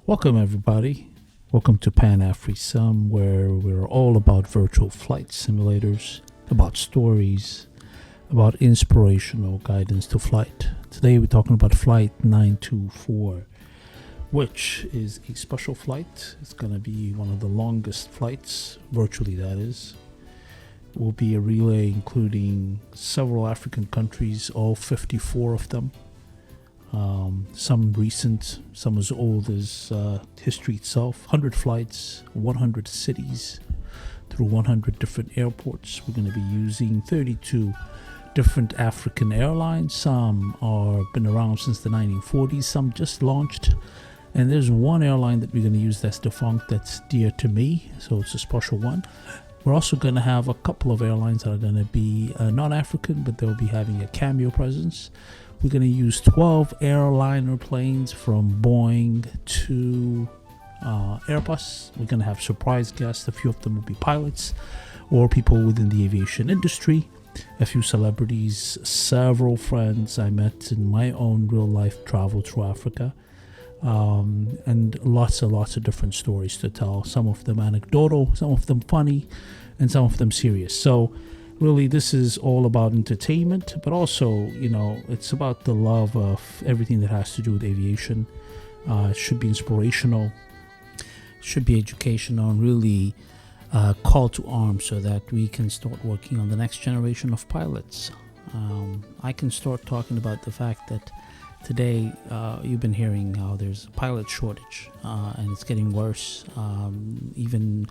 Welcome, everybody. Welcome to PanAfriSim, where we're all about virtual flight simulators, about stories, about inspirational guidance to flight. Today, we're talking about Flight 924, which is a special flight. It's going to be one of the longest flights, virtually that is. It will be a relay including several African countries, all 54 of them. Some recent, some as old as history itself. 100 flights, 100 cities, through 100 different airports. We're going to be using 32 different African airlines. Some are been around since the 1940s, some just launched. And there's one airline that we're going to use that's defunct, that's dear to me, so it's a special one. We're also going to have a couple of airlines that are going to be non-African, but they'll be having a cameo presence. We're going to use 12 airliner planes from Boeing to Airbus. We're going to have surprise guests. A few of them will be pilots or people within the aviation industry. A few celebrities, several friends I met in my own real-life travel through Africa. And lots of different stories to tell. Some of them anecdotal, some of them funny, and some of them serious. So really, this is all about entertainment, but also, it's about the love of everything that has to do with aviation. It should be inspirational, should be educational, and really call to arms so that we can start working on the next generation of pilots. I can start talking about the fact that today you've been hearing how there's a pilot shortage, and it's getting worse. Even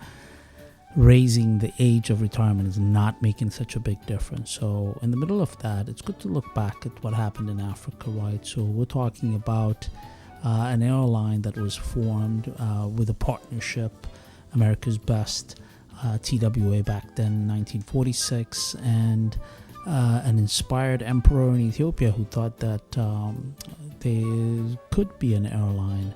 raising the age of retirement is not making such a big difference. So in the middle of that, it's good to look back at what happened in Africa, right? So we're talking about an airline that was formed with a partnership, America's Best, TWA back then, 1946, and an inspired emperor in Ethiopia who thought that there could be an airline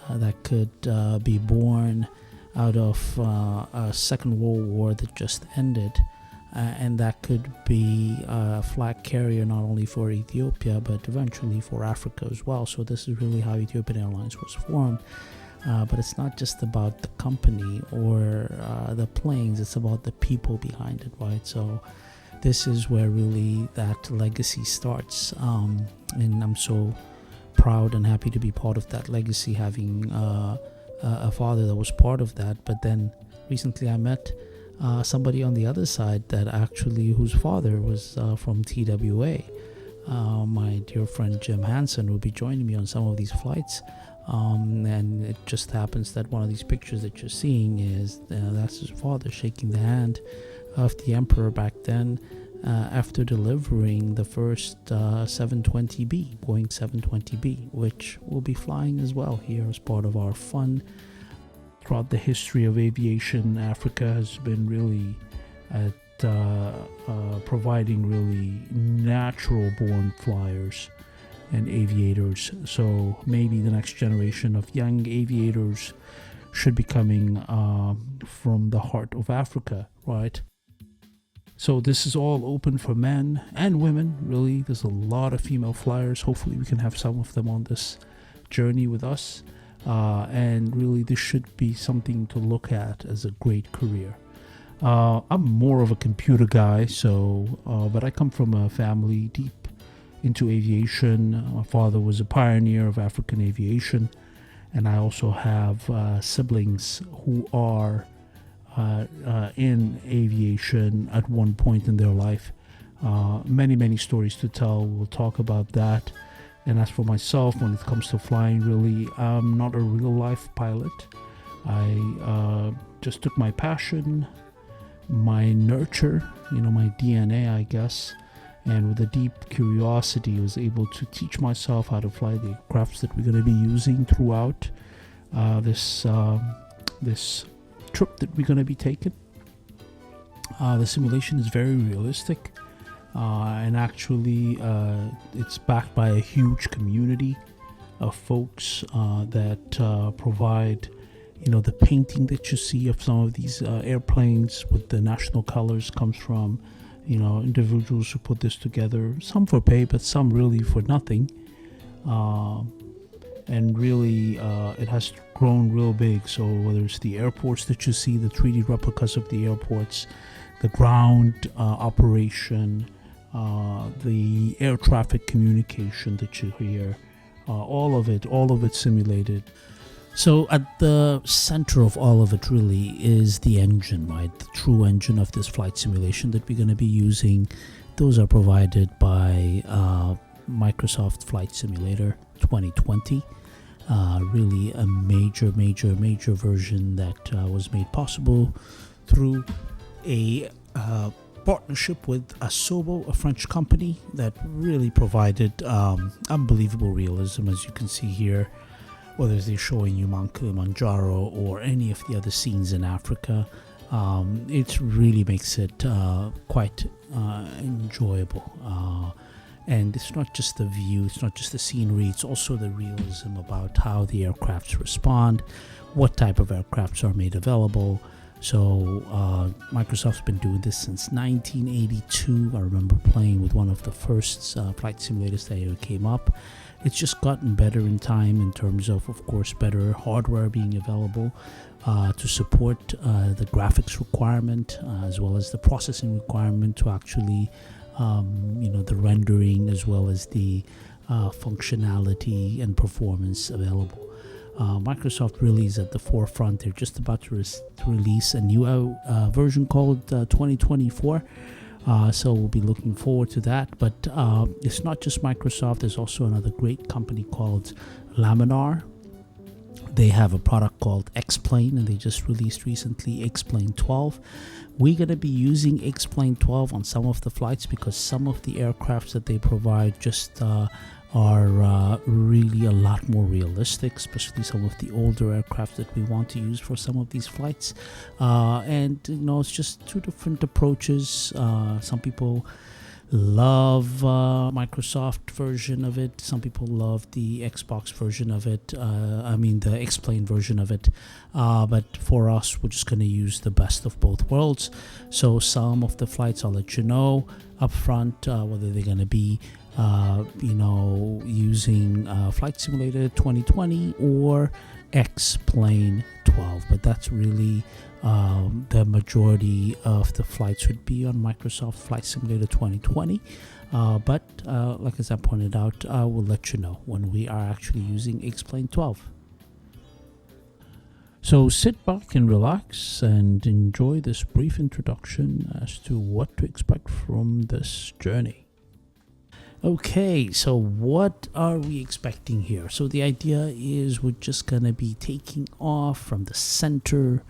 that could be born out of a Second World War that just ended, and that could be a flag carrier not only for Ethiopia but eventually for Africa as well. So this is really how Ethiopian Airlines was formed. But it's not just about the company or the planes, it's about the people behind it, right? So this is where really that legacy starts, and I'm so proud and happy to be part of that legacy, having a father that was part of that. But then recently I met somebody on the other side that actually whose father was from TWA. My dear friend Jim Hansen will be joining me on some of these flights, and it just happens that one of these pictures that you're seeing is that's his father shaking the hand of the emperor back then, after delivering the first 720B, Boeing 720B, which will be flying as well here as part of our fun. Throughout the history of aviation, Africa has been really at providing really natural-born flyers and aviators. So maybe the next generation of young aviators should be coming from the heart of Africa, right? So this is all open for men and women, really. There's a lot of female flyers. Hopefully we can have some of them on this journey with us. And really this should be something to look at as a great career. I'm more of a computer guy, but I come from a family deep into aviation. My father was a pioneer of African aviation. And I also have siblings who are in aviation at one point in their life. Many stories to tell. We'll talk about that. And as for myself, when it comes to flying, really, I'm not a real life pilot. I just took my passion, my nurture, my DNA, I guess, and with a deep curiosity was able to teach myself how to fly the crafts that we're going to be using throughout this trip that we're going to be taking. The simulation is very realistic, and actually it's backed by a huge community of folks that provide the painting that you see of some of these airplanes with the national colors comes from individuals who put this together, some for pay but some really for nothing. and really it has grown real big. So whether it's the airports that you see, the 3D replicas of the airports, the ground operation, the air traffic communication that you hear, all of it simulated. So at the center of all of it really is the engine, right? The true engine of this flight simulation that we're going to be using. Those are provided by Microsoft Flight Simulator 2020. Really a major version that was made possible through a partnership with Asobo, a French company that really provided unbelievable realism, as you can see here. Whether they're showing you Mount Kilimanjaro or any of the other scenes in Africa, it really makes it quite enjoyable. And it's not just the view, it's not just the scenery, it's also the realism about how the aircrafts respond, what type of aircrafts are made available. So Microsoft's been doing this since 1982. I remember playing with one of the first flight simulators that ever came up. It's just gotten better in time in terms of course, better hardware being available to support the graphics requirement as well as the processing requirement to actually, the rendering as well as the functionality and performance available. Microsoft really is at the forefront. They're just about to release a new version called 2024. So we'll be looking forward to that. But it's not just Microsoft. There's also another great company called Laminar. They have a product called X-Plane, and they just released recently X-Plane 12. We're going to be using X-Plane 12 on some of the flights because some of the aircrafts that they provide just are really a lot more realistic, especially some of the older aircraft that we want to use for some of these flights. And it's just two different approaches. Some people love Microsoft version of it. Some people love the Xbox version of it. The X-Plane version of it. But for us, we're just going to use the best of both worlds. So some of the flights I'll let you know up front whether they're going to be using Flight Simulator 2020 or X-Plane 12. But that's really the majority of the flights would be on Microsoft Flight Simulator 2020. But like as I pointed out, I will let you know when we are actually using X-Plane 12. So sit back and relax and enjoy this brief introduction as to what to expect from this journey. Okay, so what are we expecting here? So the idea is we're just going to be taking off from the center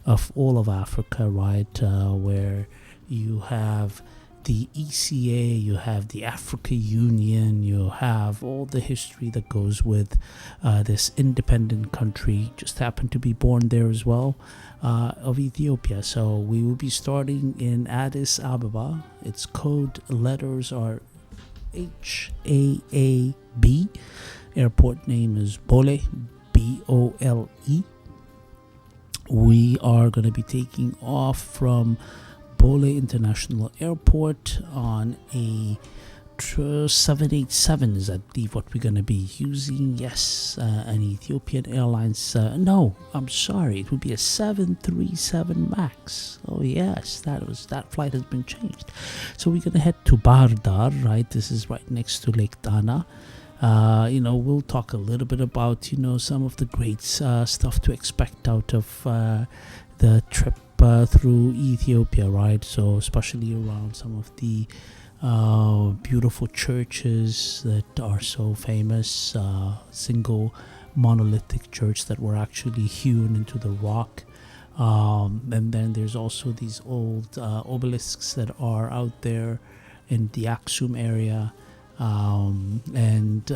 of all of Africa, right, where you have the ECA, you have the Africa Union, you have all the history that goes with this independent country, just happened to be born there as well, of Ethiopia. So we will be starting in Addis Ababa. Its code letters are HAAB. Airport name is Bole, Bole. We are going to be taking off from Bole International Airport on a 787 is I believe what we're going to be using. Yes, an Ethiopian Airlines. No, I'm sorry, it would be a 737 Max. Oh yes, that flight has been changed. So we're going to head to Bardar, right? This is right next to Lake Dana. We'll talk a little bit about some of the great stuff to expect out of the trip through Ethiopia, right? So especially around some of the beautiful churches that are so famous, single monolithic church that were actually hewn into the rock, and then there's also these old obelisks that are out there in the Aksum area, and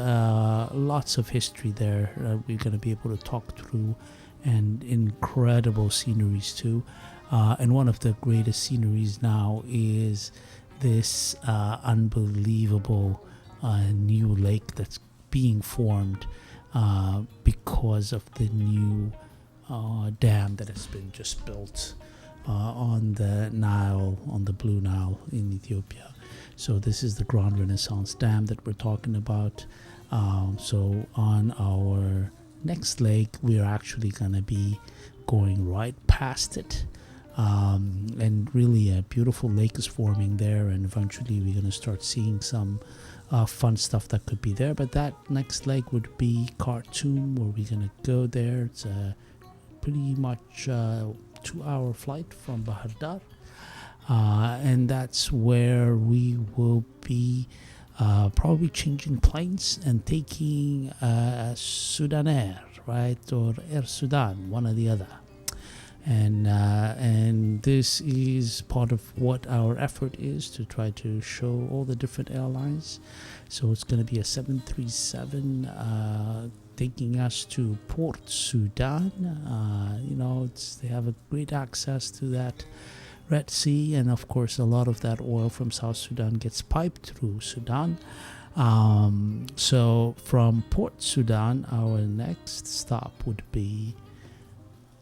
lots of history there we're going to be able to talk through, and incredible sceneries too. And one of the greatest sceneries now is this unbelievable new lake that's being formed because of the new dam that has been just built on the Nile, on the Blue Nile in Ethiopia. So this is the Grand Renaissance Dam that we're talking about. So on our next leg, we're actually going to be going right past it. And really a beautiful lake is forming there, and eventually we're going to start seeing some fun stuff that could be there. But that next leg would be Khartoum, where we're going to go there. It's a pretty much 2-hour flight from Bahar Dar, and that's where we will be probably changing planes and taking Sudan Air, right, or Air Sudan, one or the other. And this is part of what our effort is, to try to show all the different airlines. So it's going to be a 737 taking us to Port Sudan. They have a great access to that Red Sea, and of course a lot of that oil from South Sudan gets piped through Sudan. So from Port Sudan, our next stop would be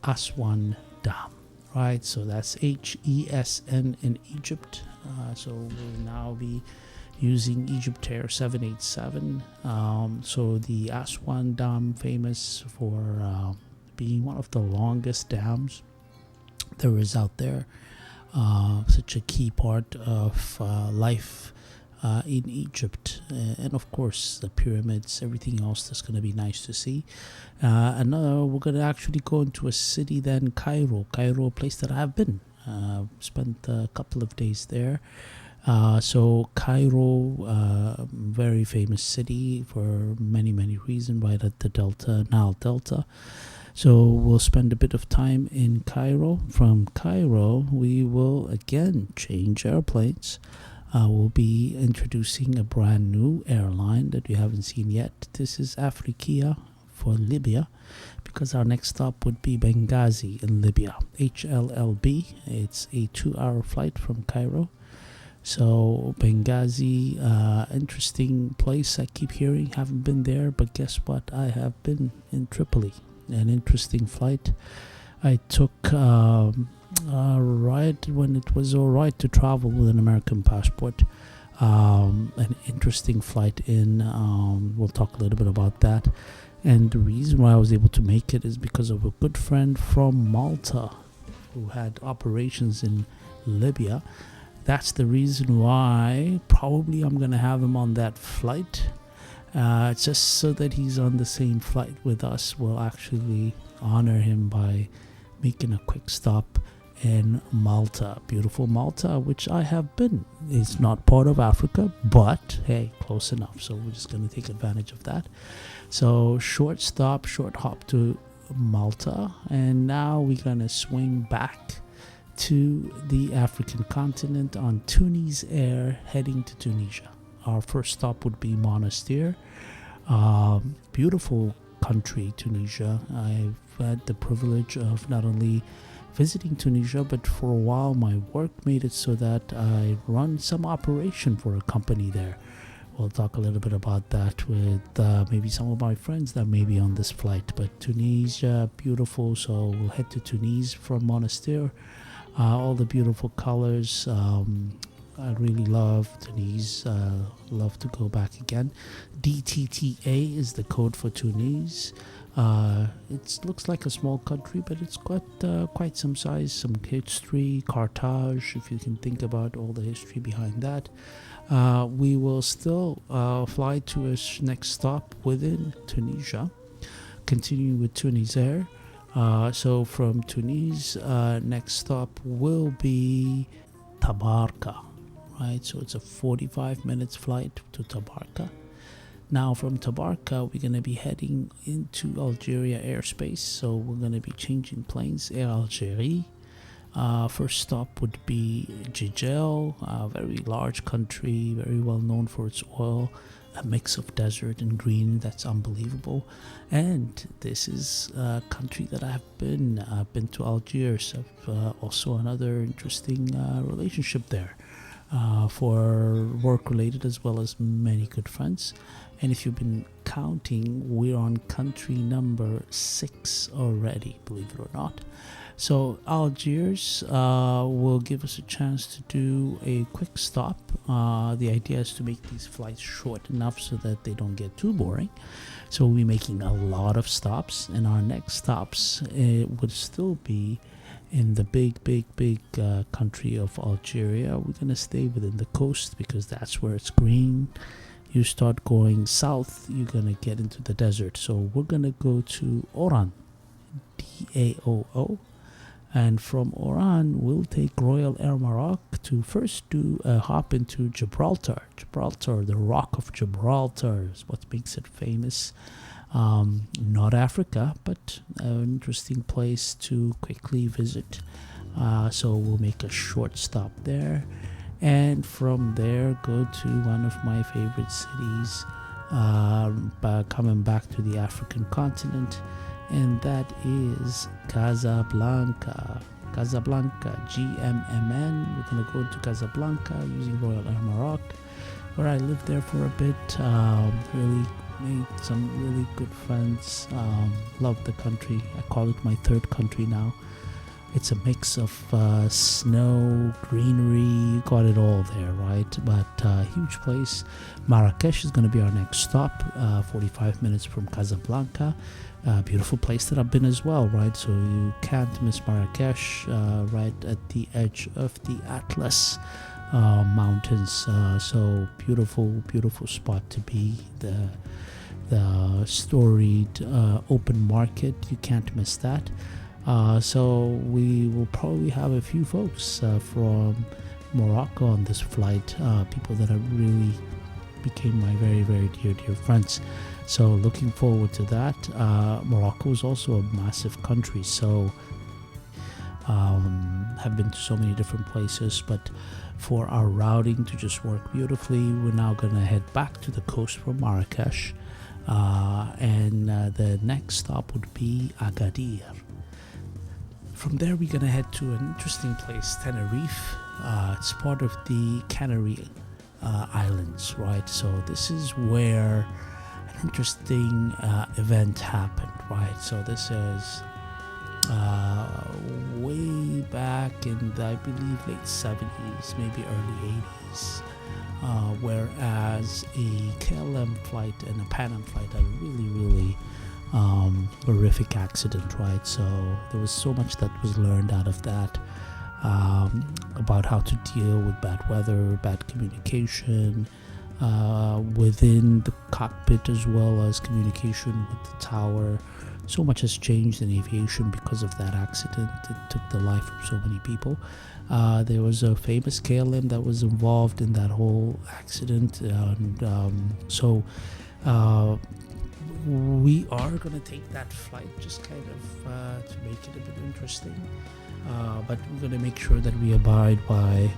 Aswan Dam, right? So that's HESN in Egypt. So we'll now be using Egypt Air 787. So the Aswan Dam, famous for being one of the longest dams there is out there. Such a key part of life in Egypt, and of course the pyramids, everything else that's going to be nice to see. We're going to actually go into a city then, Cairo, a place that I have been. Spent a couple of days there. So Cairo, very famous city for many reasons, right at the Nile Delta. So we'll spend a bit of time in Cairo. From Cairo, we will again change airplanes. We'll be introducing a brand new airline that we haven't seen yet. This is Afrikia for Libya, because our next stop would be Benghazi in Libya. HLLB. It's a 2-hour flight from Cairo. So Benghazi, interesting place. I keep hearing, haven't been there, but guess what? I have been in Tripoli. An interesting flight. I took right when it was all right to travel with an American passport. An interesting flight in. We'll talk a little bit about that. And the reason why I was able to make it is because of a good friend from Malta who had operations in Libya. That's the reason why probably I'm going to have him on that flight. Just so that he's on the same flight with us. We'll actually honor him by making a quick stop in Malta. Beautiful Malta, which I have been. It's not part of Africa, but hey, close enough. So we're just going to take advantage of that. So short stop, short hop to Malta. And now we're going to swing back to the African continent on Tunis Air, heading to Tunisia. Our first stop would be Monastir. Beautiful country, Tunisia. I've had the privilege of not only visiting Tunisia, but for a while my work made it so that I run some operation for a company there. We'll talk a little bit about that with maybe some of my friends that may be on this flight. But Tunisia, beautiful. So we'll head to Tunis from Monastir. All the beautiful colors. I really love Tunis. Love to go back again. DTTA is the code for Tunis. It looks like a small country, but it's got quite some size, some history. Carthage, if you can think about all the history behind that. We will still fly to a next stop within Tunisia, continuing with Tunis Air. So from Tunis, next stop will be Tabarka. Right, so it's a 45 minutes flight to Tabarka. Now from Tabarka, we're going to be heading into Algeria airspace. So we're going to be changing planes, Air Algérie. First stop would be Jijel, a very large country, very well known for its oil, a mix of desert and green that's unbelievable. And this is a country that I've been to Algiers. I've also another interesting relationship there. for work related as well as many good friends. And if you've been counting, we're on country number 6 already, believe it or not. So Algiers will give us a chance to do a quick stop. The idea is to make these flights short enough so that they don't get too boring. So we'll be making a lot of stops, and our next stops would still be in the big country of Algeria. We're going to stay within the coast because that's where it's green. You start going south, you're going to get into the desert. So we're going to go to Oran, Daoo. And from Oran, we'll take Royal Air Maroc to first do a hop into Gibraltar. Gibraltar, the Rock of Gibraltar is what makes it famous. Not Africa, but an interesting place to quickly visit. So we'll make a short stop there. And from there, go to one of my favorite cities, coming back to the African continent. And that is Casablanca. Casablanca, GMMN. We're going to go to Casablanca using Royal Air Maroc, where I lived there for a bit. Really made some really good friends. Love the country. I call it my third country now. It's a mix of snow, greenery, got it all there, right? But huge place. Marrakesh is going to be our next stop, 45 minutes from Casablanca. Beautiful place that I've been as well, right? So you can't miss Marrakesh, right at the edge of the Atlas mountains. So beautiful spot to be. The storied open market, you can't miss that. So we will probably have a few folks from Morocco on this flight, people that have really became my very dear friends. So looking forward to that. Morocco is also a massive country, so have been to so many different places, but for our routing to just work beautifully, we're now going to head back to the coast from Marrakesh, and the next stop would be Agadir. From there, we're going to head to an interesting place, Tenerife. It's part of the Canary Islands, right? So this is where an interesting event happened, right? So this is way back in the, I believe, late 70s, maybe early 80s, whereas a KLM flight and a Pan Am flight had a really horrific accident, right? So there was so much that was learned out of that, about how to deal with bad weather, bad communication within the cockpit, as well as communication with the tower. So much has changed in aviation because of that accident. It took the life of so many people. There was a famous KLM that was involved in that whole accident, and so we are going to take that flight just kind of to make it a bit interesting, but we're going to make sure that we abide by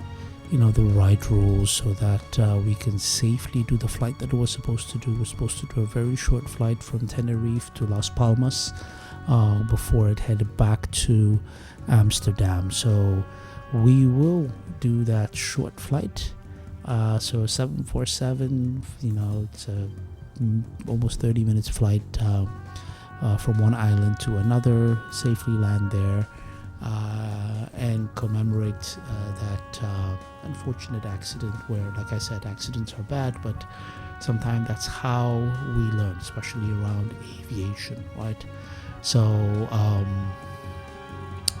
the right rules so that we can safely do the flight that we're supposed to do. We're supposed to do a very short flight from Tenerife to Las Palmas before it headed back to Amsterdam. So we will do that short flight. So 747, it's a almost 30 minutes flight from one island to another, safely land there, and commemorate that unfortunate accident where, like I said, accidents are bad, but sometimes that's how we learn, especially around aviation, right? So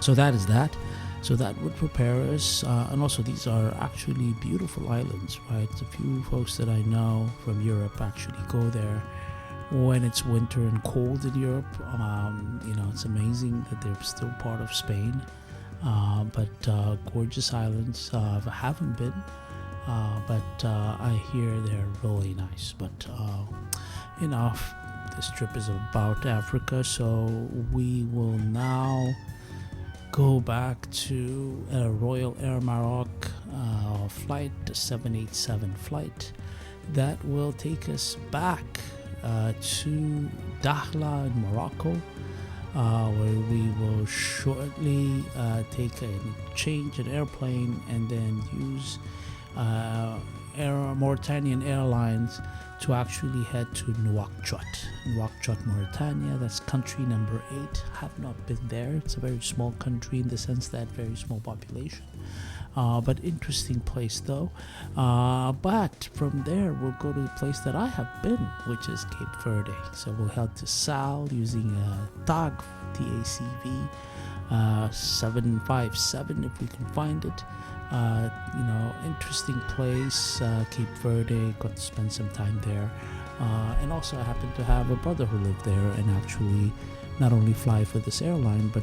so that is that. So that would prepare us, and also these are actually beautiful islands, right? A few folks that I know from Europe actually go there when it's winter and cold in Europe. It's amazing that they're still part of Spain, but gorgeous islands. I haven't been, but I hear they're really nice. But enough. This trip is about Africa, so we will now go back to a Royal Air Maroc flight, the 787 flight that will take us back to Dakhla in Morocco, where we will shortly change an airplane and then use Mauritanian Airlines to actually head to Nouakchott, Mauritania. That's country number 8. Have not been there. It's a very small country in the sense that very small population. But interesting place though. But from there we'll go to the place that I have been, which is Cape Verde. So we'll head to Sal using a TAG, TACV 757 if we can find it. Interesting place, Cape Verde. Got to spend some time there, and also I happen to have a brother who lived there and actually not only fly for this airline but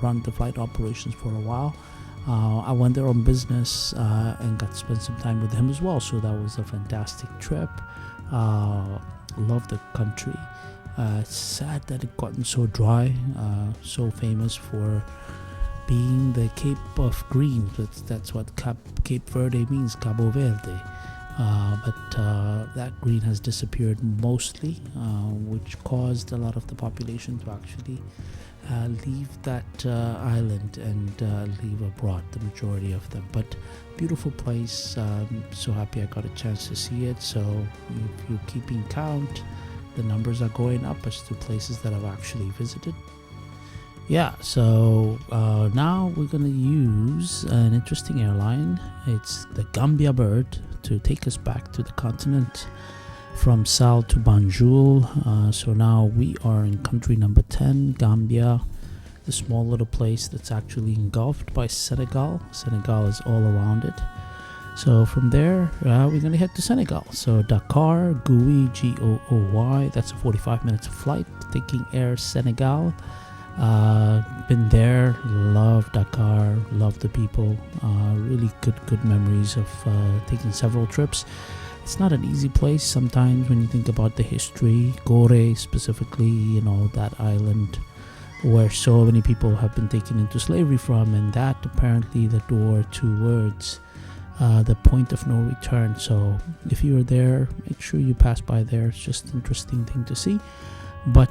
run the flight operations for a while. I went there on business and got to spend some time with him as well, so that was a fantastic trip. Love the country. It's sad that it gotten so dry, so famous for being the Cape of Green. That's what Cape Verde means, Cabo Verde. But that green has disappeared mostly, which caused a lot of the population to actually leave that island and leave abroad, the majority of them. But beautiful place. So happy I got a chance to see it. So if you're keeping count, the numbers are going up as to places that I've actually visited. Yeah, so now we're going to use an interesting airline. It's the Gambia Bird to take us back to the continent from Sal to Banjul. So now we are in country number 10, Gambia, the small little place that's actually engulfed by Senegal. Senegal is all around it. So from there, we're going to head to Senegal. So Dakar, Gooey, Gooy, that's a 45 minutes flight, taking Air Senegal. Been there, love Dakar, love the people, really good memories of taking several trips. It's not an easy place sometimes when you think about the history. Gore specifically, that island where so many people have been taken into slavery from, and that apparently the door towards the point of no return. So if you are there, make sure you pass by there. It's just an interesting thing to see. But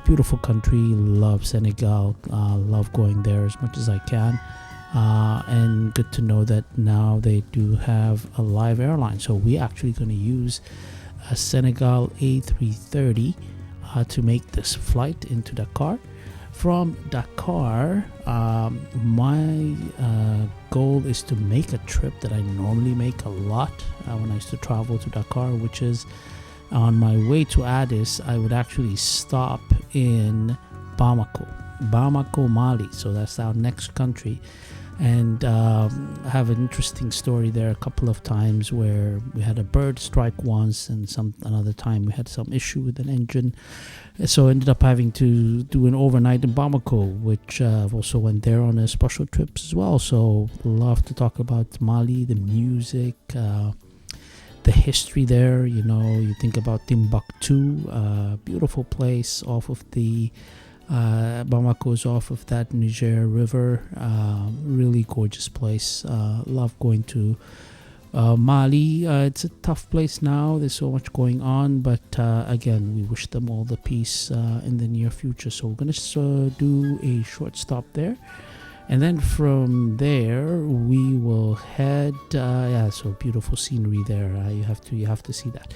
beautiful country, love Senegal, love going there as much as I can, and good to know that now they do have a live airline. So we're actually going to use a Senegal A330 to make this flight into Dakar. From Dakar, my goal is to make a trip that I normally make a lot when I used to travel to Dakar, which is on my way to Addis, I would actually stop in Bamako, Mali. So that's our next country. And I have an interesting story there a couple of times where we had a bird strike once, and another time we had some issue with an engine. So I ended up having to do an overnight in Bamako, which I've also went there on a special trips as well. So love to talk about Mali, the music, the history there. You think about Timbuktu, beautiful place off of the Bamako is off of that Niger River. Really gorgeous place. Love going to Mali. It's a tough place now. There's so much going on, but again, we wish them all the peace in the near future. So we're going to do a short stop there. And then from there, we will head. So beautiful scenery there. You have to see that.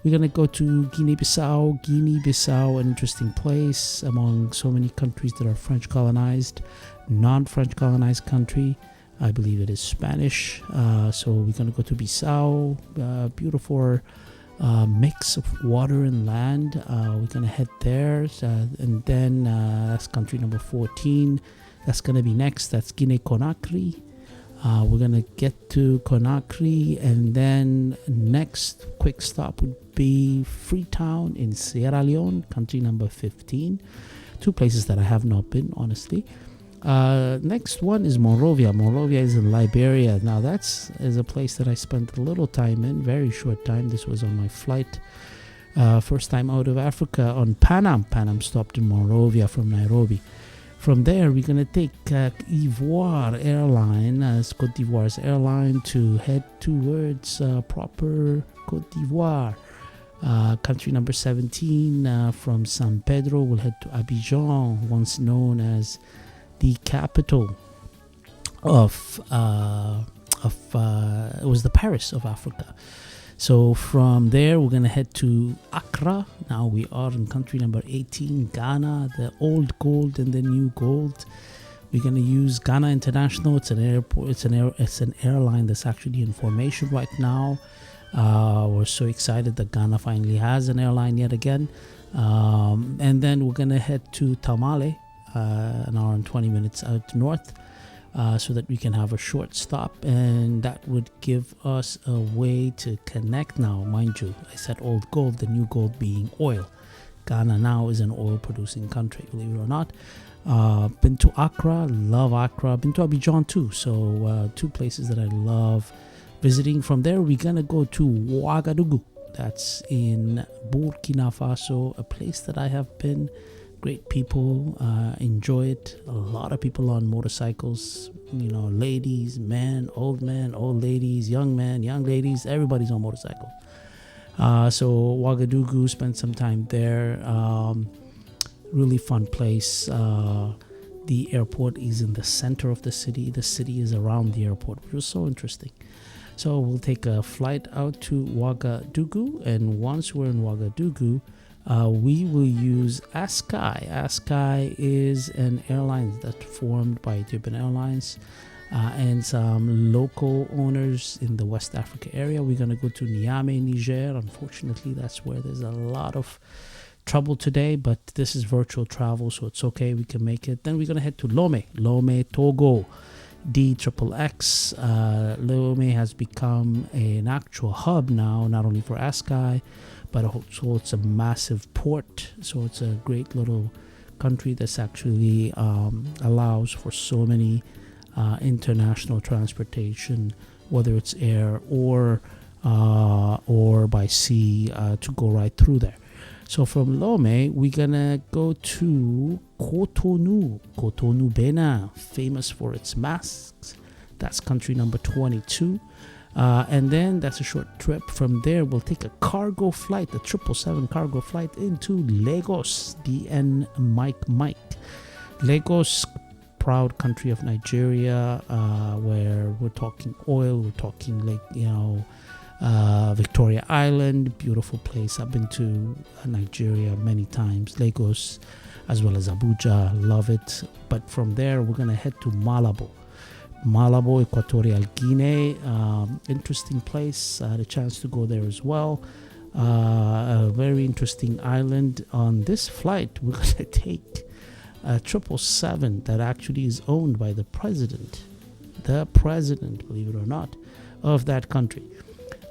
We're gonna go to Guinea-Bissau. Guinea-Bissau, an interesting place among so many countries that are French colonized. Non-French colonized country, I believe it is Spanish. So we're gonna go to Bissau. Beautiful mix of water and land. We're gonna head there, and then that's country number 14. That's going to be next. That's Guinea-Conakry. We're going to get to Conakry, and then next quick stop would be Freetown in Sierra Leone, country number 15. Two places that I have not been, honestly. Next one is Monrovia. Monrovia is in Liberia. Now is a place that I spent a little time in, very short time. This was on my flight, first time out of Africa on Panam. Panam stopped in Monrovia from Nairobi. From there, we're going to take Ivoire Airline, Côte d'Ivoire's airline, to head towards proper Côte d'Ivoire. Country number 17, from San Pedro, we'll head to Abidjan, once known as the capital of it was the Paris of Africa. So from there, we're going to head to Accra. Now we are in country number 18, Ghana, the old gold and the new gold. We're going to use Ghana International. It's an airport. It's an airline that's actually in formation right now. We're so excited that Ghana finally has an airline yet again. And then we're going to head to Tamale, an hour and 20 minutes out north. So that we can have a short stop, and that would give us a way to connect. Now, mind you, I said old gold, the new gold being oil. Ghana now is an oil producing country, believe it or not. Been to Accra, love Accra. Been to Abidjan too, so two places that I love visiting. From there, we're gonna go to Ouagadougou. That's in Burkina Faso, a place that I have been. Great people, enjoy it. A lot of people on motorcycles, ladies, men, old ladies, young men, young ladies, everybody's on motorcycle. So Ouagadougou, spent some time there. Really fun place. The airport is in the center of the city. The city is around the airport, which was so interesting. So we'll take a flight out to Ouagadougou, and once we're in Ouagadougou, we will use ASKY. ASKY is an airline that's formed by Ethiopian Airlines and some local owners in the West Africa area. We're going to go to Niamey, Niger. Unfortunately, that's where there's a lot of trouble today, but this is virtual travel, so it's okay. We can make it. Then we're going to head to Lomé, Togo. DXXX. Lomé has become an actual hub now, not only for ASKY, but also it's a massive port. So it's a great little country that's actually allows for so many international transportation, whether it's air or by sea, to go right through there. So from Lomé, we're gonna go to Cotonou, Benin, famous for its masks. That's country number 22. And then that's a short trip. From there, we'll take a cargo flight, the 777 cargo flight into Lagos, DN Mike. Lagos, proud country of Nigeria, where we're talking oil, we're talking Victoria Island, beautiful place. I've been to Nigeria many times, Lagos as well as Abuja, love it. But from there, we're going to head to Malabo, Equatorial Guinea. Interesting place. I had a chance to go there as well. A very interesting island. On this flight, we're going to take a 777 that actually is owned by the president, believe it or not, of that country.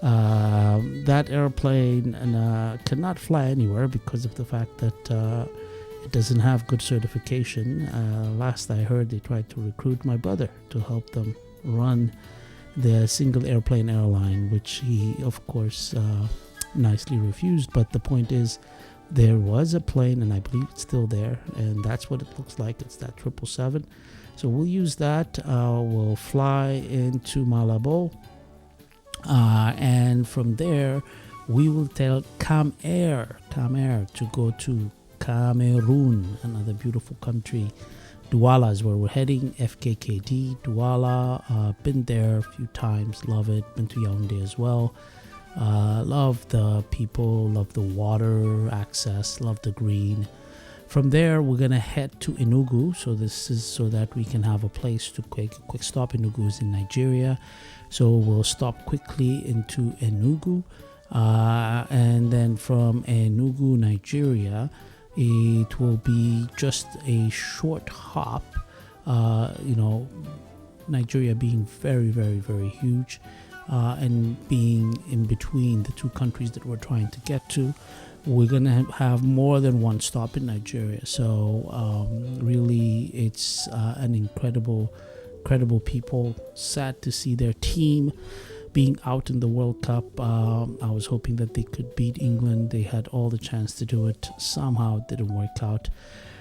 That airplane cannot fly anywhere because of the fact that it doesn't have good certification. Last I heard, they tried to recruit my brother to help them run the single airplane airline, which he, of course, nicely refused. But the point is, there was a plane, and I believe it's still there, and that's what it looks like. It's that 777. So we'll use that. We'll fly into Malabo. And from there, we will tell Cam Air to go to Cameroon, another beautiful country. Douala is where we're heading. FKKD, Douala. Been there a few times, love it. Been to Yaoundé as well. Love the people, love the water access, love the green. From there, we're gonna head to Enugu. So this is so that we can have a place to quick stop. Enugu is in Nigeria, so we'll stop quickly into Enugu, and then from Enugu, Nigeria, it will be just a short hop. Nigeria being very, very, very huge, and being in between the two countries that we're trying to get to, we're gonna have more than one stop in Nigeria. So really, it's an incredible people. Sad to see their team being out in the World Cup. I was hoping that they could beat England. They had all the chance to do it. Somehow it didn't work out.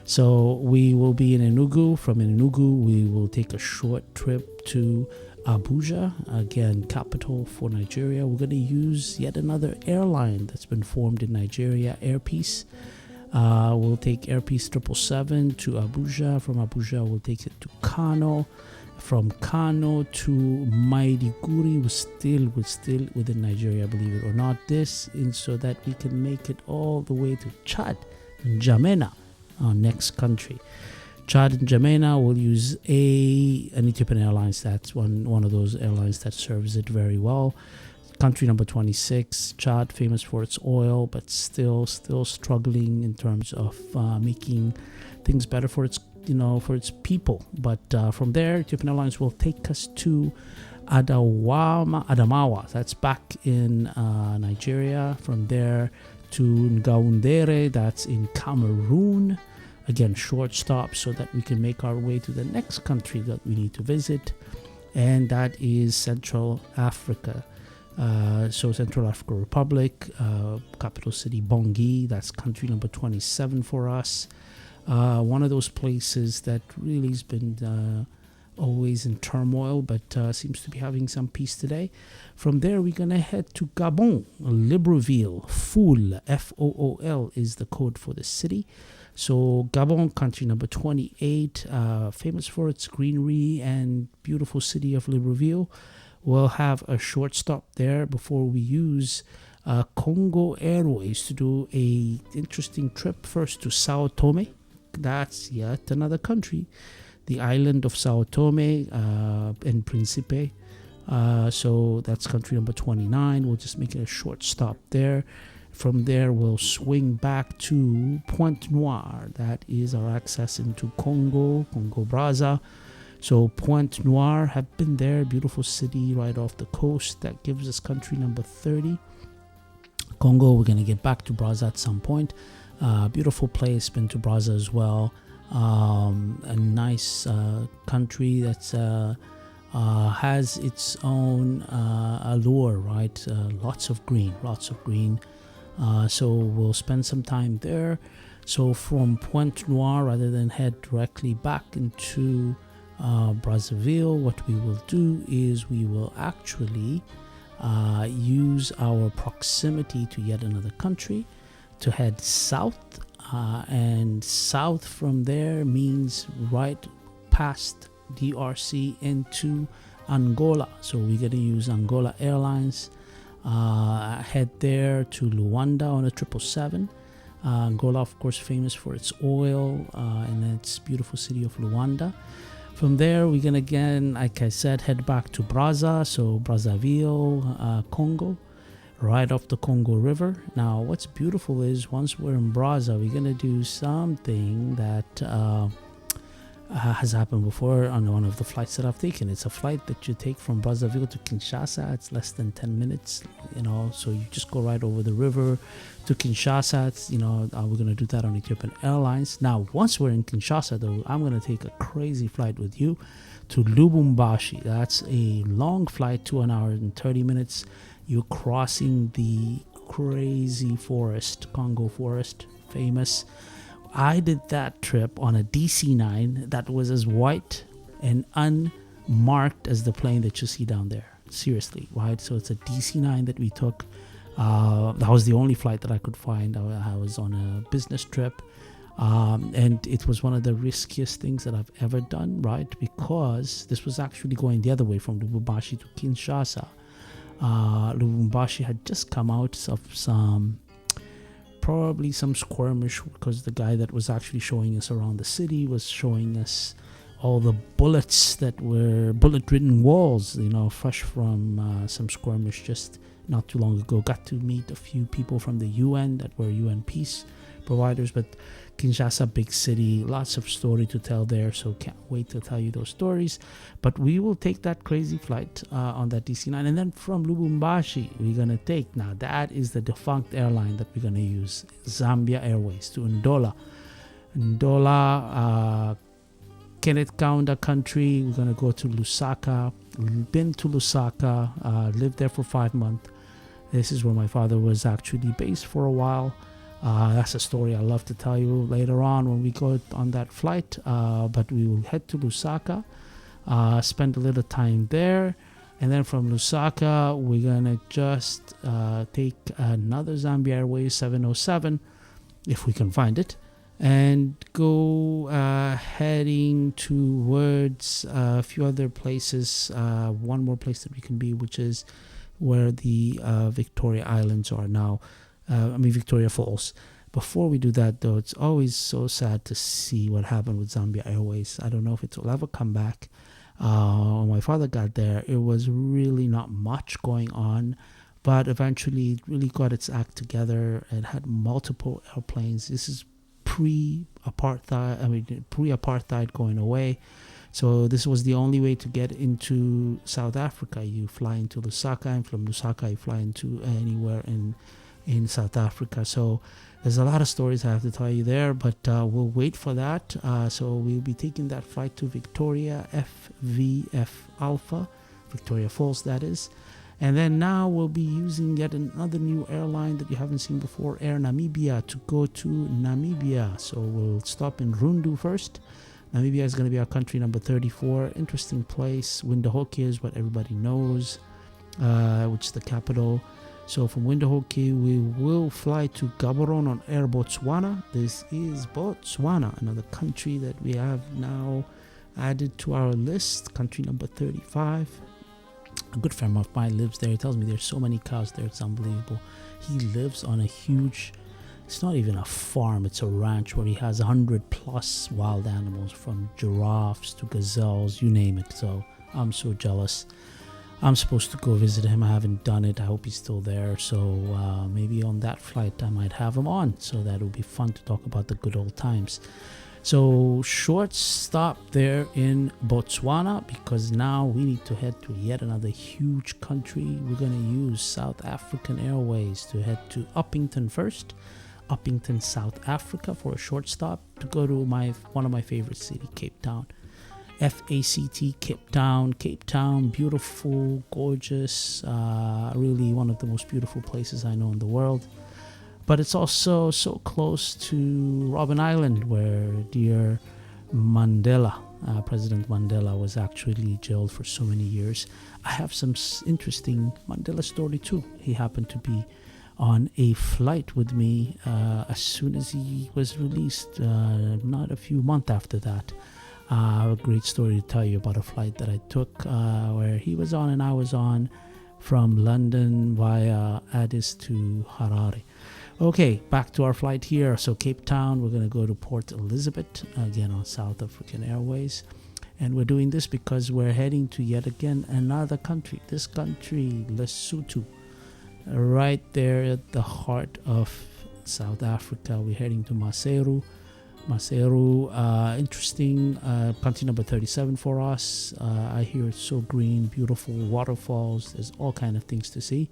So we will be in Enugu. From Enugu, we will take a short trip to Abuja, again, capital for Nigeria. We're going to use yet another airline that's been formed in Nigeria, Air Peace. We'll take Air Peace 777 to Abuja. From Abuja, we'll take it to Kano. from Kano to Maiduguri. We're still within Nigeria, believe it or not. This is so that we can make it all the way to Chad and N'Djamena, our next country. Chad and N'Djamena will use an Ethiopian Airlines. That's one of those airlines that serves it very well. Country number 26, Chad, famous for its oil, but still struggling in terms of making things better for its people. But from there, Ethiopian Airlines will take us to Adamawa. That's back in Nigeria. From there to Ngaoundere. That's in Cameroon. Again, short stop so that we can make our way to the next country that we need to visit, and that is Central Africa. So Central African Republic, capital city Bangui. That's country number 27 for us. One of those places that really has been always in turmoil, but seems to be having some peace today. From there, we're going to head to Gabon, Libreville. Fool, Fool is the code for the city. So Gabon, country number 28, famous for its greenery and beautiful city of Libreville. We'll have a short stop there before we use Congo Airways to do a interesting trip first to Sao Tome. That's yet another country, the island of Sao Tome and Principe. So that's country number 29. We'll just make it a short stop there. From there, we'll swing back to Pointe Noire. That is our access into Congo Brazza. So Pointe Noire, have been there, beautiful city right off the coast. That gives us country number 30. Congo, we're going to get back to Brazza at some point. Beautiful place, been to Brazza as well. A nice country that's has its own allure, right? Lots of green. So we'll spend some time there. So from Pointe Noire, rather than head directly back into Brazzaville, what we will do is we will actually use our proximity to yet another country to head south, and south from there means right past DRC into Angola. So we're going to use Angola Airlines, head there to Luanda on a 777. Angola, of course, famous for its oil and its beautiful city of Luanda. From there, we're going to, again, like I said, head back to Brazza, so Brazzaville, Congo, right off the Congo River. Now, what's beautiful is once we're in Brazza, we're going to do something that has happened before on one of the flights that I've taken. It's a flight that you take from Brazzaville to Kinshasa. It's less than 10 minutes, so you just go right over the river to Kinshasa. It's, we're going to do that on Ethiopian Airlines. Now, once we're in Kinshasa, though, I'm going to take a crazy flight with you to Lubumbashi. That's a long flight, 1 hour and 30 minutes. You're crossing the crazy forest, Congo forest, famous. I did that trip on a DC-9 that was as white and unmarked as the plane that you see down there. Seriously, right? So it's a DC-9 that we took. That was the only flight that I could find. I was on a business trip. And it was one of the riskiest things that I've ever done, right? Because this was actually going the other way from Lubumbashi to Kinshasa. Lubumbashi had just come out of probably some skirmish, because the guy that was actually showing us around the city was showing us all the bullets that were bullet-ridden walls, fresh from some skirmish just not too long ago. Got to meet a few people from the UN that were UN peace providers, but Kinshasa, big city, lots of story to tell there, so can't wait to tell you those stories. But we will take that crazy flight on that DC-9, and then from Lubumbashi we're going to take, now that is the defunct airline that we're going to use, Zambia Airways, to Ndola, Kenneth Kaunda country. We're going to go to Lusaka. Been to Lusaka, lived there for 5 months. This is where my father was actually based for a while. That's a story I love to tell you later on when we go on that flight. But we will head to Lusaka, spend a little time there, and then from Lusaka we're gonna just take another Zambia Airways 707, if we can find it, and go heading towards a few other places. One more place that we can be, which is where the Victoria Islands are now. Victoria Falls. Before we do that, though, it's always so sad to see what happened with Zambia Airways. I don't know if it will ever come back. When my father got there, it was really not much going on, but eventually it really got its act together. It had multiple airplanes. This is pre-apartheid going away. So this was the only way to get into South Africa. You fly into Lusaka, and from Lusaka you fly into anywhere in South Africa. So there's a lot of stories I have to tell you there, but we'll wait for that. So we'll be taking that flight to Victoria FVF Alpha, Victoria Falls that is. And then now we'll be using yet another new airline that you haven't seen before, Air Namibia, to go to Namibia. So we'll stop in Rundu first. Namibia is going to be our country number 34. Interesting place. Windhoek is what everybody knows, which is the capital. So from Windhoek, we will fly to Gaborone on Air Botswana. This is Botswana, another country that we have now added to our list, country number 35. A good friend of mine lives there. He tells me there's so many cows there, it's unbelievable. He lives on a huge, it's not even a farm, it's a ranch where he has 100 plus wild animals, from giraffes to gazelles, you name it. So I'm so jealous. I'm supposed to go visit him. I haven't done it. I hope he's still there. So maybe on that flight I might have him on. So that will be fun to talk about the good old times. So short stop there in Botswana, because now we need to head to yet another huge country. We're going to use South African Airways to head to Upington first. Upington, South Africa, for a short stop to go to one of my favorite cities, Cape Town. FACT, Cape Town, beautiful, gorgeous, really one of the most beautiful places I know in the world. But it's also so close to Robben Island, where dear Mandela, President Mandela, was actually jailed for so many years. I have some interesting Mandela story too. He happened to be on a flight with me as soon as he was released, not a few months after that. I have a great story to tell you about a flight that I took where he was on and I was on, from London via Addis to Harare. Okay, back to our flight here. So Cape Town, we're going to go to Port Elizabeth, again on South African Airways. And we're doing this because we're heading to yet again another country. This country, Lesotho, right there at the heart of South Africa. We're heading to Maseru, interesting, country number 37 for us. I hear it's so green, beautiful waterfalls. There's all kind of things to see.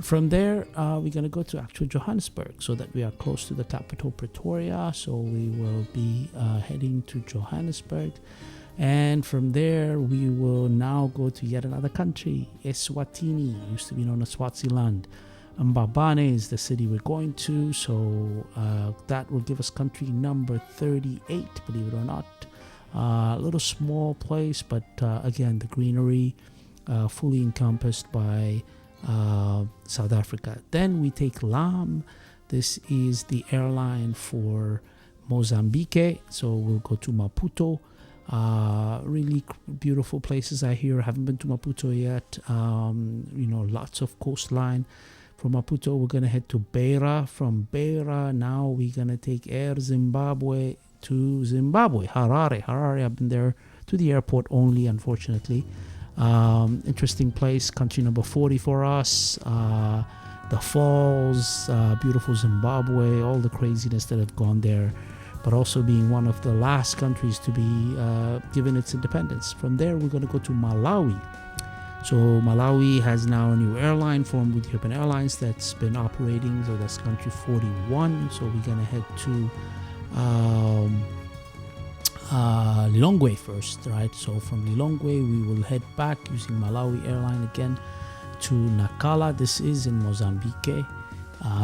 From there, we're going to go to actual Johannesburg, so that we are close to the capital, Pretoria. So we will be heading to Johannesburg. And from there, we will now go to yet another country, Eswatini, used to be known as Swaziland. Mbabane is the city we're going to, so that will give us country number 38, believe it or not. A little small place, but again, the greenery fully encompassed by South Africa. Then we take LAM. This is the airline for Mozambique, so we'll go to Maputo. Really beautiful places I hear. I haven't been to Maputo yet. Lots of coastline. From Maputo, we're going to head to Beira. From Beira, now we're going to take Air Zimbabwe to Zimbabwe, Harare. I've been there to the airport only, unfortunately. Interesting place, country number 40 for us. The falls, beautiful Zimbabwe, all the craziness that have gone there, but also being one of the last countries to be given its independence. From there, we're going to go to Malawi. So Malawi has now a new airline formed with African Airlines that's been operating, so that's country 41. So we're going to head to Lilongwe first, right? So from Lilongwe, we will head back using Malawi Airline again to Nacala. This is in Mozambique.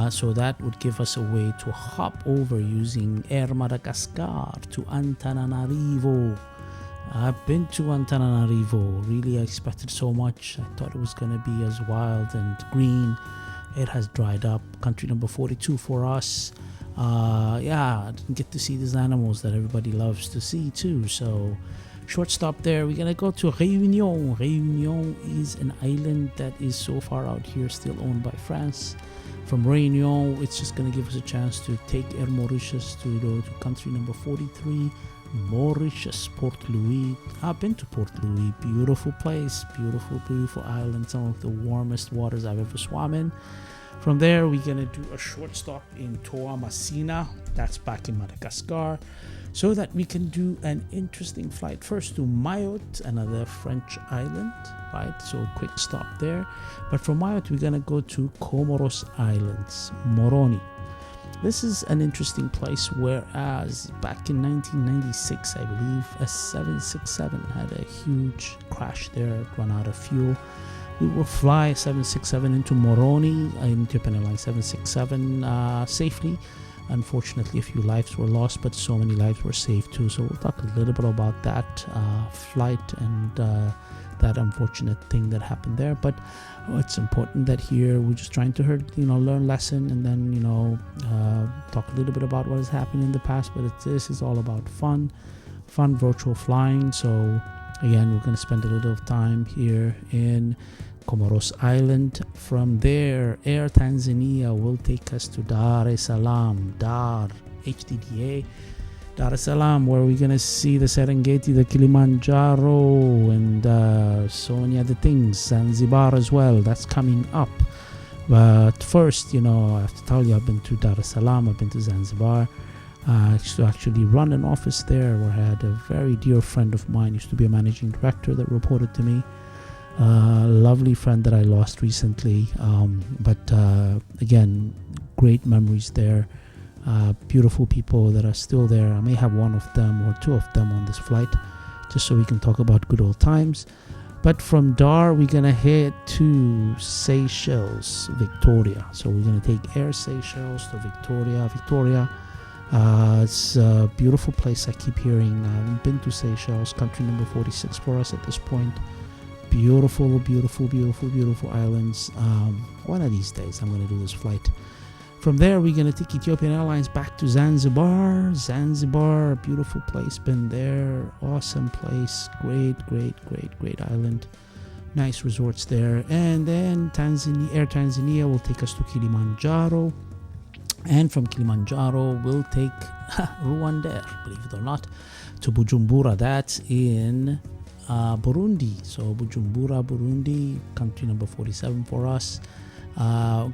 So that would give us a way to hop over using Air Madagascar to Antananarivo. I've been to Antananarivo. Really, I expected so much. I thought it was going to be as wild and green. It has dried up. Country number 42 for us. I didn't get to see these animals that everybody loves to see too. So short stop there. We're gonna go to Réunion. Réunion is an island that is so far out here, still owned by France. From Réunion, it's just gonna give us a chance to take Air Mauritius to go to country number 43, Mauritius, Port Louis. I've been to Port Louis. Beautiful place, beautiful island. Some of the warmest waters I've ever swam in. From there, we're gonna do a short stop in Toamasina. That's back in Madagascar, so that we can do an interesting flight first to Mayotte, another French island, right? So quick stop there. But from Mayotte, we're gonna go to Comoros Islands, Moroni. This is an interesting place, whereas back in 1996, I believe, a 767 had a huge crash there, run out of fuel. We will fly 767 into Moroni, Ethiopian Airlines 767, safely. Unfortunately, a few lives were lost, but so many lives were saved too. So we'll talk a little bit about that flight and that unfortunate thing that happened there. But it's important that here we're just trying to learn lesson, and then talk a little bit about what has happened in the past. But this is all about fun virtual flying. So again, we're going to spend a little time here in Comoros Island. From there, Air Tanzania will take us to Dar es Salaam, HDDA, Dar es Salaam, where we're gonna see the Serengeti, the Kilimanjaro, and so many other things. Zanzibar as well, that's coming up. But first, I have to tell you, I've been to Dar es Salaam, I've been to Zanzibar. I used to actually run an office there, where I had a very dear friend of mine, used to be a managing director, that reported to me. Lovely friend that I lost recently, but again, great memories there. Beautiful people that are still there. I may have one of them or two of them on this flight, just so we can talk about good old times. But from Dar, we're gonna head to Seychelles, Victoria. So we're gonna take Air Seychelles to Victoria. It's a beautiful place. I keep hearing. I haven't been to Seychelles, country number 46 for us at this point. Beautiful islands. One of these days I'm going to do this flight. From there, we're going to take Ethiopian Airlines back to Zanzibar. Zanzibar, beautiful place, been there. Awesome place. Great island. Nice resorts there. And then Air Tanzania will take us to Kilimanjaro. And from Kilimanjaro, we'll take Rwandair, believe it or not, to Bujumbura. That's in Burundi. So Bujumbura, Burundi, country number 47 for us.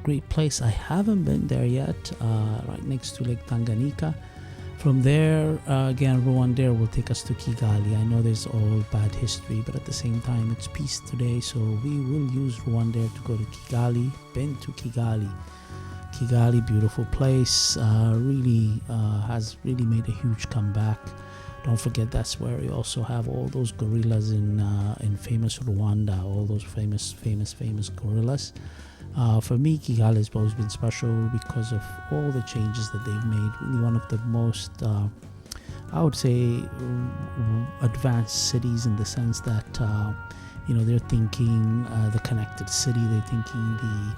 Great place. I haven't been there yet. Right next to Lake Tanganyika. From there, again, Rwandair will take us to Kigali. I know there's all bad history, but at the same time, it's peace today. So we will use Rwandair to go to Kigali. Been to Kigali, beautiful place. Has really made a huge comeback. Don't forget, that's where we also have all those gorillas in famous Rwanda, all those famous gorillas. For me, Kigali has always been special because of all the changes that they've made. Really one of the most, I would say, advanced cities, in the sense that, they're thinking the connected city, they're thinking the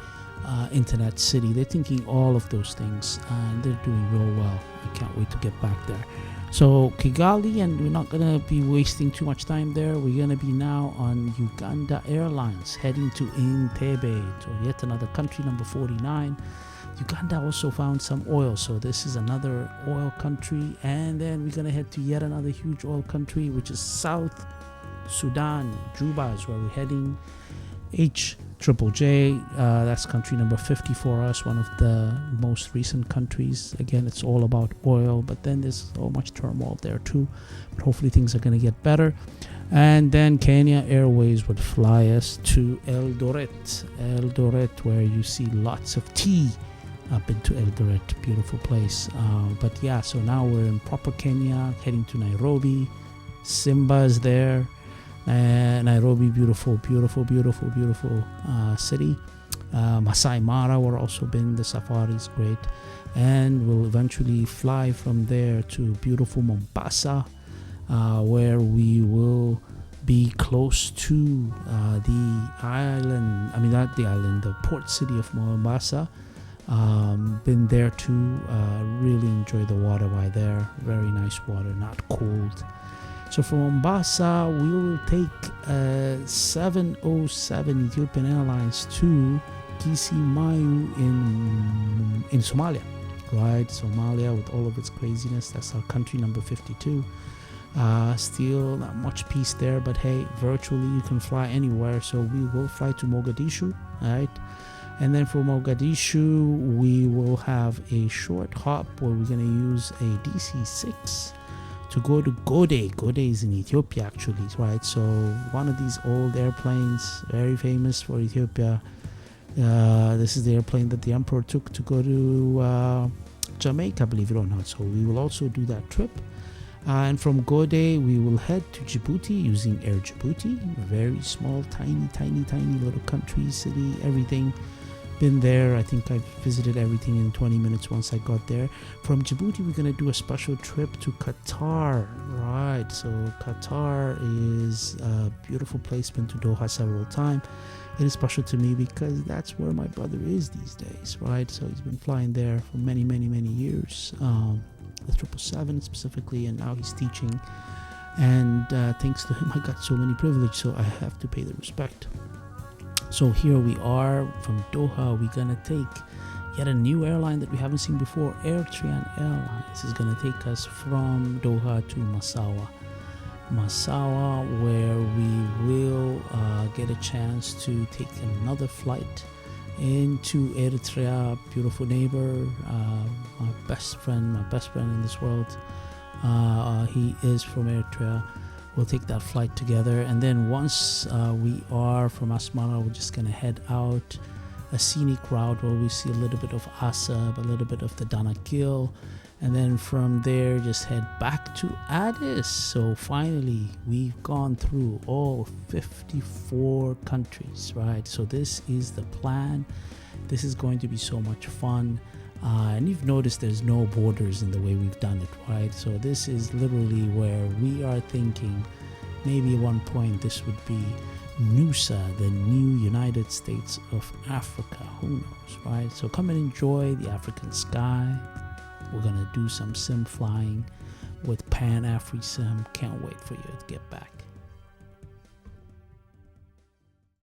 internet city, they're thinking all of those things, and they're doing real well. I can't wait to get back there. So Kigali, and we're not going to be wasting too much time there. We're going to be now on Uganda Airlines, heading to Entebbe, to yet another country, number 49. Uganda also found some oil, so this is another oil country. And then we're going to head to yet another huge oil country, which is South Sudan. Juba is where we're heading. HJJ, that's country number 50 for us, one of the most recent countries. Again, it's all about oil, but then there's so much turmoil there too. But hopefully things are going to get better. And then Kenya Airways would fly us to Eldoret, where you see lots of tea. I've been to Eldoret, beautiful place. But yeah, so now we're in proper Kenya, heading to Nairobi. Simba's there. Nairobi, beautiful city. Masai Mara, we're also been. The safari is great. And we'll eventually fly from there to beautiful Mombasa, where we will be close to the port city of Mombasa. Been there too. Really enjoy the water by there. Very nice water, not cold. So from Mombasa, we will take 707 Ethiopian Airlines to Kismayu in Somalia, right? Somalia, with all of its craziness, that's our country number 52. Still not much peace there, but hey, virtually you can fly anywhere. So we will fly to Mogadishu, right? And then from Mogadishu, we will have a short hop where we're going to use a DC-6 to go to Gode. Gode is in Ethiopia, actually, right? So one of these old airplanes, very famous for Ethiopia. This is the airplane that the emperor took to go to Jamaica, believe it or not. So we will also do that trip. And from Gode, we will head to Djibouti using Air Djibouti. Very small, tiny little country, city, everything. Been there. I think I visited everything in 20 minutes once I got there. From Djibouti, we're going to do a special trip to Qatar. Right. So Qatar is a beautiful place. Been to Doha several times. It is special to me because that's where my brother is these days. Right. So he's been flying there for many years. The 777 specifically, and now he's teaching. And thanks to him, I got so many privileges. So I have to pay the respect. So here we are from Doha. We're gonna take yet a new airline that we haven't seen before. African Airlines is gonna take us from Doha to Massawa, where we will get a chance to take another flight into Eritrea. Beautiful neighbor, my best friend in this world. He is from Eritrea. We'll take that flight together, and then once we are from Asmara, we're just gonna head out a scenic route where we see a little bit of Asab, a little bit of the Danakil, and then from there just head back to Addis. So finally we've gone through all 54 countries, right? So this is the plan. This is going to be so much fun. And you've noticed there's no borders in the way we've done it, right? So this is literally where we are thinking maybe at one point this would be NUSA, the new United States of Africa. Who knows, right? So come and enjoy the African sky. We're gonna do some sim flying with PanAfriSim. Can't wait for you to get back.